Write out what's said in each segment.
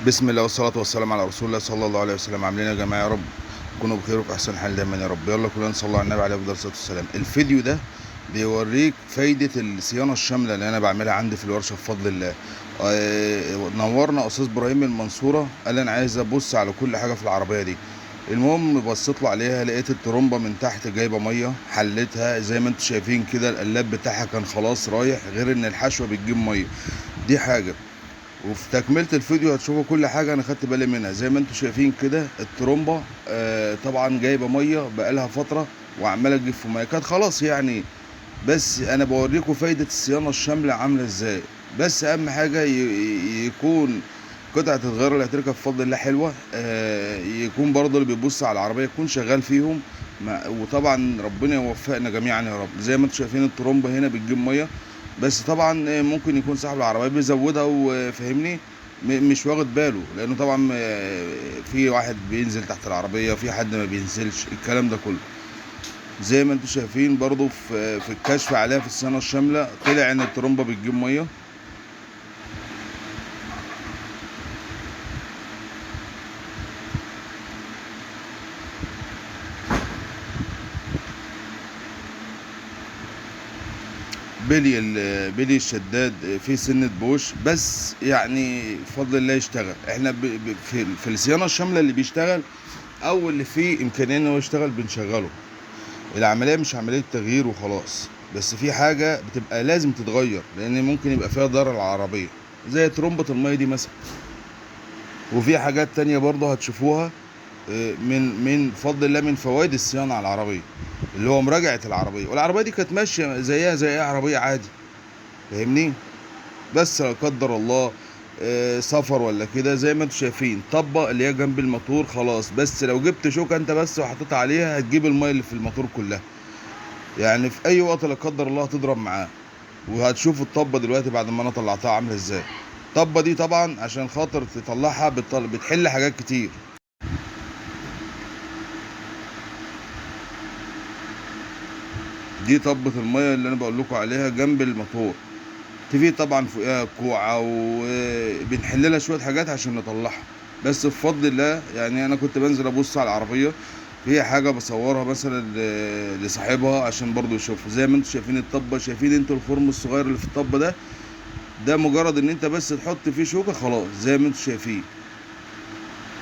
بسم الله والصلاة والسلام على رسول الله صلى الله عليه وسلم. عاملين يا جماعة يا رب تكونوا بخير وفي أحسن حال دايما يا رب. يلا كلنا نصلي على النبي عليه أفضل الصلاة والسلام. الفيديو ده بيوريك فايدة الصيانة الشاملة اللي أنا بعملها عندي في الورشة بفضل الله. نورنا أستاذ إبراهيم من المنصورة، قال أنا عايز أبص على كل حاجة في العربية دي. المهم بصيت له عليها، لقيت الترومبة من تحت جايبة مية، حلتها زي ما انتم شايفين كده. القلاب بتاعها كان خلاص رايح، غير ان الحشوة بتجيب مية. دي حاجة. وفي تكملة الفيديو هتشوفوا كل حاجة انا خدت بالي منها. زي ما انتم شايفين كده الترومبة طبعا جايبة مية بقالها فترة وعمالة تجيب في مية، كانت خلاص يعني. بس انا بوريكم فايدة الصيانة الشاملة عاملة ازاي. بس اهم حاجة يكون قطعة الغيار اللي هتركب بفضل الله حلوة. يكون برضه اللي بيبص على العربية يكون شغال فيهم. وطبعا ربنا يوفقنا جميعا يا رب. زي ما انتم شايفين الترومبة هنا بتجيب مية، بس طبعا ممكن يكون صاحب العربية بيزودها وفهمني مش واخد باله، لانه طبعا في واحد بينزل تحت العربية، في حد ما بينزلش، الكلام ده كله. زي ما انتم شايفين برضو في الكشف عليها في الصيانة الشاملة طلع ان الترومبة بتجيب مية. بلي الشداد فيه سنة بوش، بس يعني بفضل الله يشتغل. احنا في الصيانة الشاملة اللي بيشتغل او اللي فيه امكانية ان هو يشتغل بنشغله. العملية مش عملية تغيير وخلاص، بس في حاجة بتبقى لازم تتغير لان ممكن يبقى فيها ضرر على العربية، زي ترومبة المية دي مثلا. وفي حاجات تانية برضه هتشوفوها من فضل الله من فوائد الصيانة على العربية، اللي هو مراجعة العربية. والعربية دي كانت ماشية زيها زي اي عربية عادي، فاهمني. بس لا قدر الله سفر ولا كده، زي ما انتم شايفين طبق اللي هي جنب الموتور خلاص، بس لو جبت شوكة انت بس وحطيت عليها هتجيب المية اللي في الموتور كلها. يعني في اي وقت لا قدر الله هتضرب معاه. وهتشوفوا الطبة دلوقتي بعد ما انا طلعتها عاملة ازاي. الطبة دي طبعا عشان خاطر تطلعها بتحل حاجات كتير. دي طبة المية اللي انا بقول لكم عليها جنب الموتور. في طبعا فوقها كوعة، وبنحل لها شوية حاجات عشان نطلعها. بس بفضل الله يعني انا كنت بنزل ابص على العربية، في حاجة بصورها مثلا لصاحبها عشان برضو يشوفها. زي ما انتم شايفين الطبة، شايفين انتوا الخرم الصغير اللي في الطبة ده مجرد ان انت بس تحط فيه شوكة خلاص، زي ما انتم شايفين.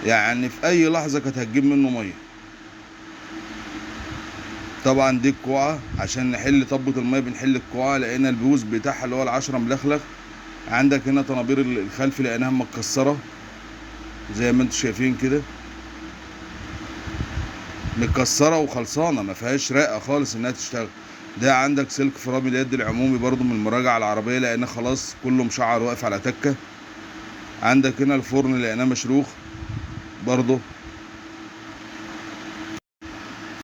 يعني في اي لحظة كانت هتجيب منه مية. طبعا دي الكوعة، عشان نحل طبة المية بنحل الكوعة، لقينا البوز بتاعها اللي هو العشرة ملخلخ. عندك هنا طنابير الخلف لقيناها متكسرة زي ما انتم شايفين كده، متكسرة وخلصانة ما فيهاش راقة خالص انها تشتغل. ده عندك سلك فرامل اليد العمومي برضو من المراجعة العربية، لقيناه خلاص كله مشعر واقف على تكة. عندك هنا الفرن لقيناه مشروخ برضو.